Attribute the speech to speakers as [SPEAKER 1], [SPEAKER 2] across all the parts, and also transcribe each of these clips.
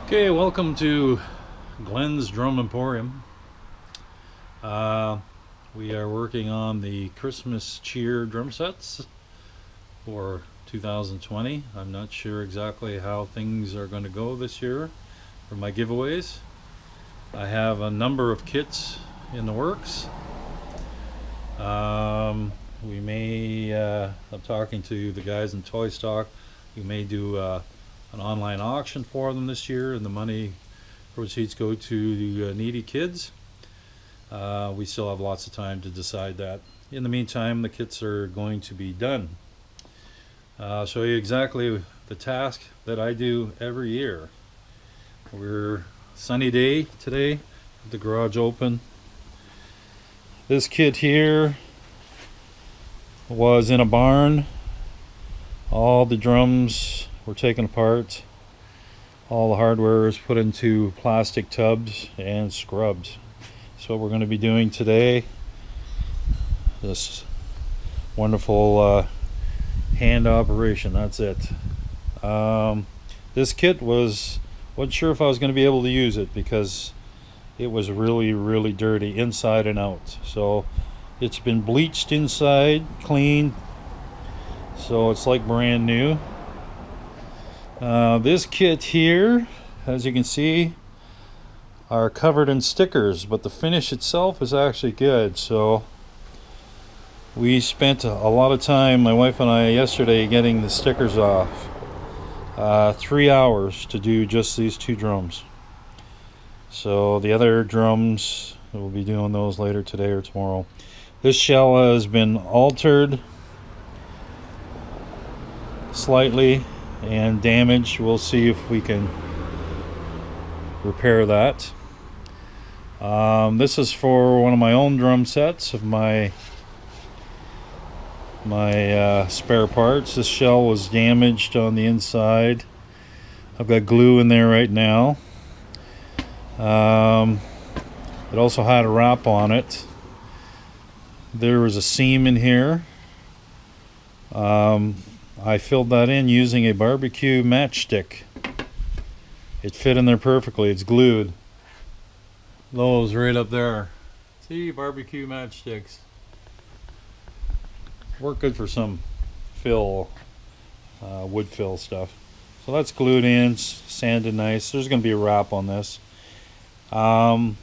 [SPEAKER 1] Okay, welcome to Glen's Drum Emporium. We are working on the Christmas Cheer Drumsets for 2020. I'm not sure exactly how things are going to go this year for my giveaways. I have a number of kits in the works. We may, I'm talking to the guys in Toystock. We may do an online auction for them this year, and the money proceeds go to needy kids. We still have lots of time to decide that. In the meantime, the kits are going to be done. I'll show you exactly the task that I do every year. We're sunny day today, the garage open. This kit here was in a barn. All the drums were taken apart. All the hardware is put into plastic tubs and scrubbed. That's what we're going to be doing today. This wonderful hand operation, that's it. This kit wasn't sure if I was going to be able to use it because it was really dirty inside and out. So it's been bleached inside, cleaned, so it's like brand new. This kit here, as you can see, are covered in stickers, but the finish itself is actually good. So we spent a lot of time, my wife and I, yesterday getting the stickers off. 3 hours to do just these two drums. So the other drums, we'll be doing those later today or tomorrow. This shell has been altered slightly and damaged. We'll see if we can repair that. This is for one of my own drum sets of my spare parts. This shell was damaged on the inside. I've got glue in there right now. It also had a wrap on it. There was a seam in here. I filled that in using a barbecue matchstick. It fit in there perfectly. It's glued. Those right up there. See, barbecue matchsticks. Work good for some fill, wood fill stuff. So that's glued in, sanded nice. There's going to be a wrap on this. I'm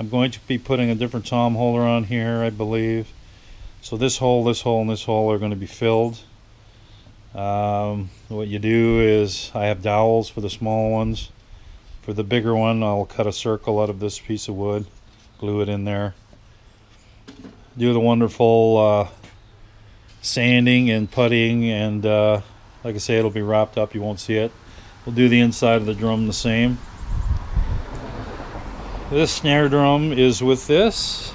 [SPEAKER 1] going to be putting a different tom holder on here, I believe. So this hole, and this hole are going to be filled. What you do is, I have dowels for the small ones. For the bigger one, I'll cut a circle out of this piece of wood, glue it in there. Do the wonderful sanding and puttying, and like I say, it'll be wrapped up, you won't see it. We'll do the inside of the drum the same. This snare drum is with this.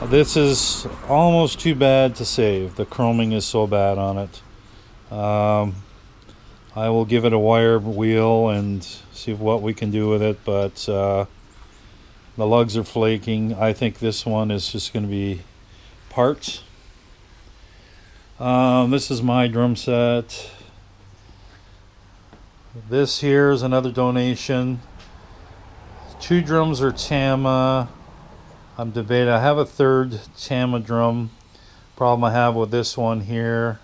[SPEAKER 1] This is almost too bad to save. The chroming is so bad on it. I will give it a wire wheel and see what we can do with it, but the lugs are flaking. I think this one is just going to be parts. This is my drum set. This here is another donation. 2 drums are Tama. I'm debating. I have a third Tama drum. Problem I have with this one here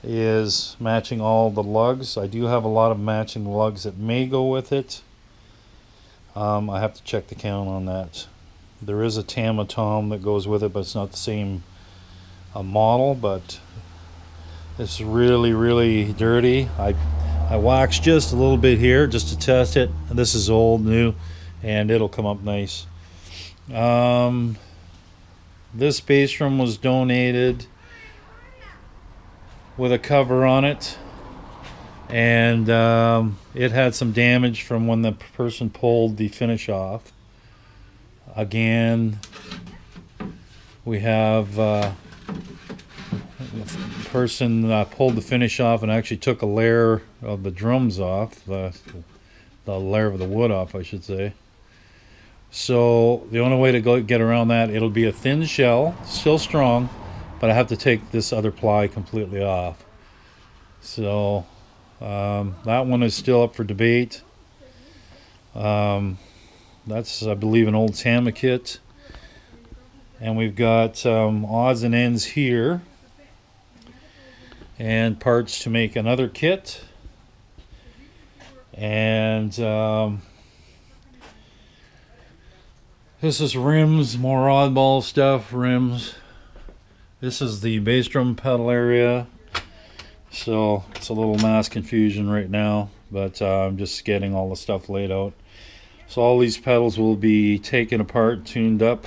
[SPEAKER 1] is matching all the lugs. I do have a lot of matching lugs that may go with it. I have to check the count on that. There is a Tama tom that goes with it, but it's not the same model. But it's really dirty. I waxed just a little bit here just to test it. This is old, new, and it'll come up nice. This bass drum was donated with a cover on it, and it had some damage from when the person pulled the finish off. Again, we have the person pulled the finish off and actually took a layer of the drums off, the layer of the wood off, I should say. So the only way to get around that, it'll be a thin shell, still strong, but I have to take this other ply completely off. So That one is still up for debate. That's, I believe, an old Tama kit. And we've got odds and ends here. And parts to make another kit. And this is rims, more oddball stuff, rims. This is the bass drum pedal area. So it's a little mass confusion right now, but I'm just getting all the stuff laid out. So all these pedals will be taken apart, tuned up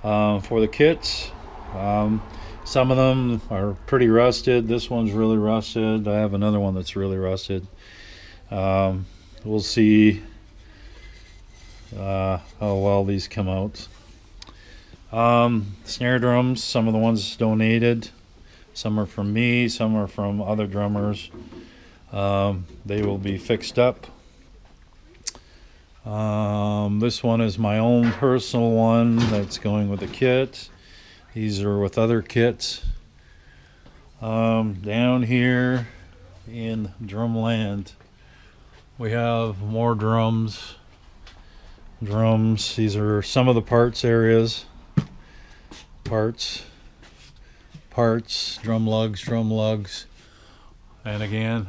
[SPEAKER 1] for the kits. Some of them are pretty rusted. This one's really rusted. I have another one that's really rusted. We'll see how well these come out. Snare drums, some of the ones donated. Some are from me, some are from other drummers. They will be fixed up. This one is my own personal one that's going with the kit. These are with other kits. Down here in Drumland, we have more drums. These are some of the parts areas. Parts, drum lugs. And again,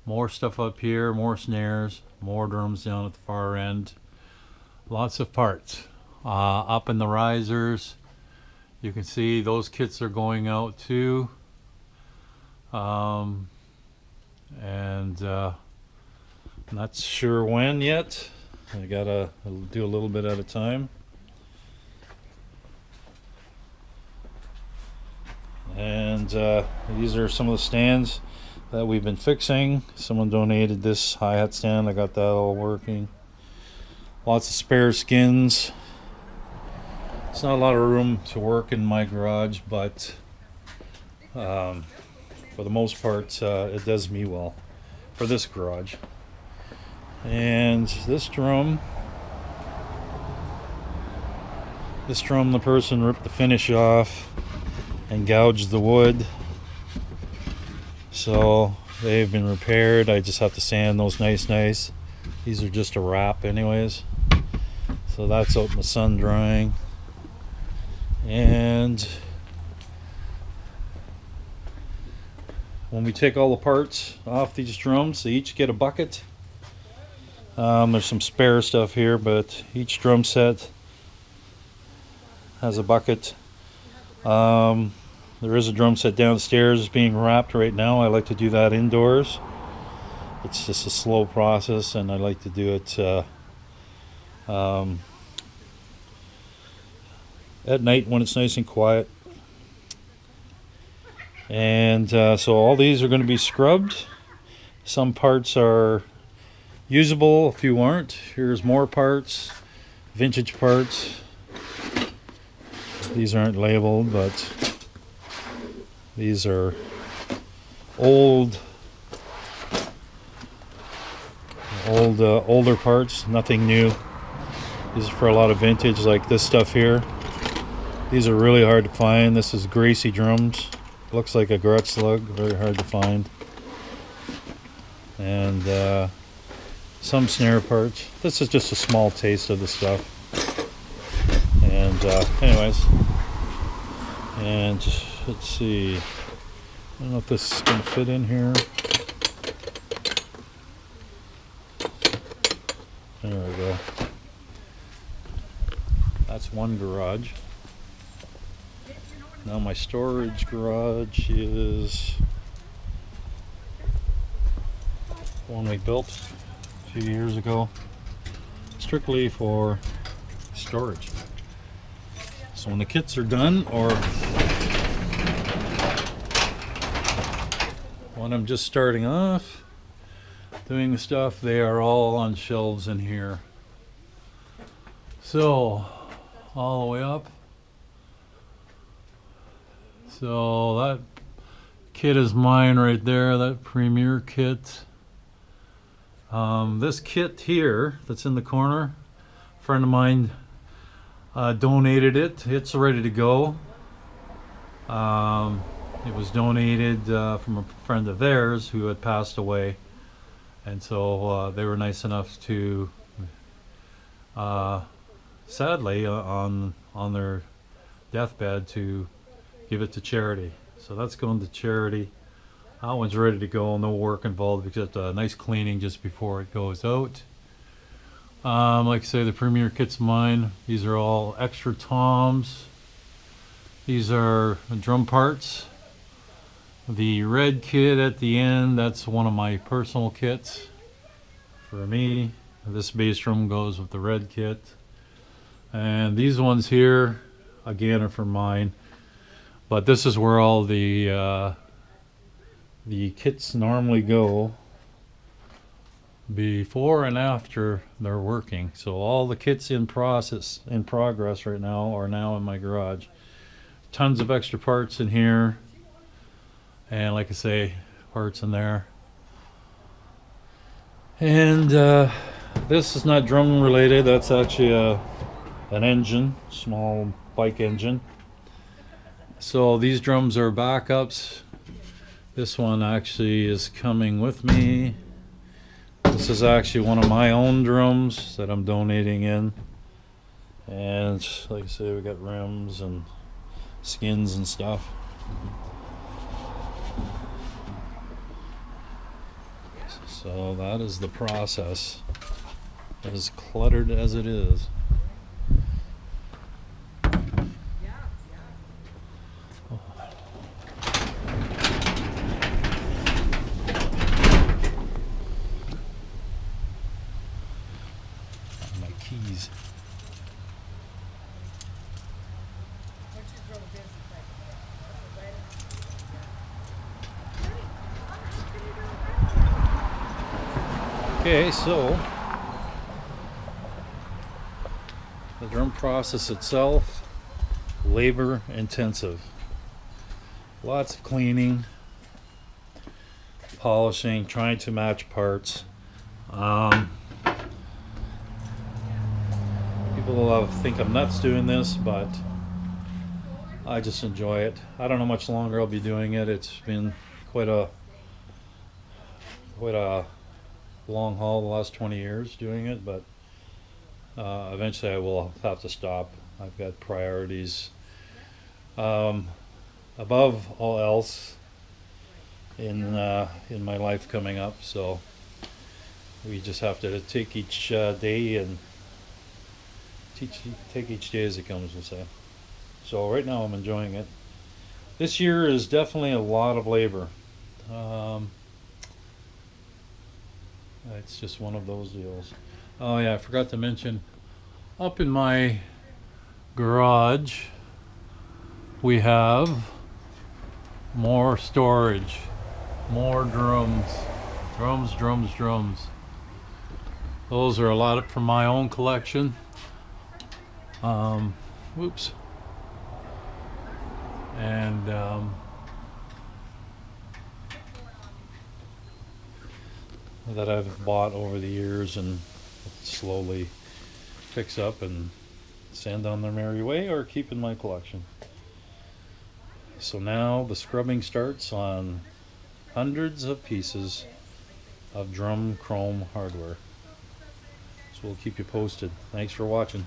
[SPEAKER 1] more stuff up here, more snares, more drums down at the far end. Lots of parts. Up in the risers, you can see those kits are going out too. And not sure when yet. I gotta do a little bit at a time. And these are some of the stands that we've been fixing. Someone donated this hi-hat stand. I got that all working. Lots of spare skins. It's not a lot of room to work in my garage, but for the most part it does me well for this garage. And this drum, the person ripped the finish off and gouged the wood, so they've been repaired. I just have to sand those nice. These are just a wrap anyways, so that's out in the sun drying. And when we take all the parts off these drums, they each get a bucket. There's some spare stuff here, but each drum set has a bucket. There is a drum set downstairs being wrapped right now. I like to do that indoors. It's just a slow process, and I like to do it at night when it's nice and quiet. And so all these are going to be scrubbed. Some parts are usable, a few aren't. Here's more parts, vintage parts. These aren't labeled, but these are older parts, nothing new. These are for a lot of vintage, like this stuff here. These are really hard to find. This is Gracie drums. Looks like a garage slug, very hard to find. And some snare parts. This is just a small taste of the stuff. And anyways, and let's see. I don't know if this is going to fit in here. There we go. That's one garage. Now my storage garage is one we built a few years ago, strictly for storage. So when the kits are done, or when I'm just starting off doing the stuff, they are all on shelves in here. So all the way up. So that kit is mine right there, that Premier kit. This kit here that's in the corner, a friend of mine donated it. It's ready to go. It was donated from a friend of theirs who had passed away, and so they were nice enough to, sadly, on their deathbed, to give it to charity. So that's going to charity. That one's ready to go. No work involved except a nice cleaning just before it goes out. Like I say, the Premier kit's mine. These are all extra toms. These are drum parts. The red kit at the end, that's one of my personal kits for me. This bass drum goes with the red kit. And these ones here, again, are for mine. But this is where all the kits normally go before and after they're working. So all the kits in progress right now are now in my garage. Tons of extra parts in here, and like I say, parts in there. And this is not drum related. That's actually an engine, small bike engine. So these drums are backups. This one actually is coming with me. This is actually one of my own drums that I'm donating in. And like I say, we got rims and skins and stuff. So that is the process, as cluttered as it is. My keys. Okay, so the drum process itself, labor intensive. Lots of cleaning, polishing, trying to match parts. People think I'm nuts doing this, but I just enjoy it. I don't know how much longer I'll be doing it. It's been quite a long haul the last 20 years doing it, but eventually I will have to stop. I've got priorities above all else in my life coming up, so we just have to take each day and take each day as it comes, we'll say. So right now I'm enjoying it. This year is definitely a lot of labor. It's just one of those deals. Oh yeah, I forgot to mention, up in my garage we have more storage, more drums. Those are a lot from my own collection. Whoops. And that I've bought over the years and slowly fix up and send on their merry way or keep in my collection. So now the scrubbing starts on hundreds of pieces of drum chrome hardware. So we'll keep you posted. Thanks for watching.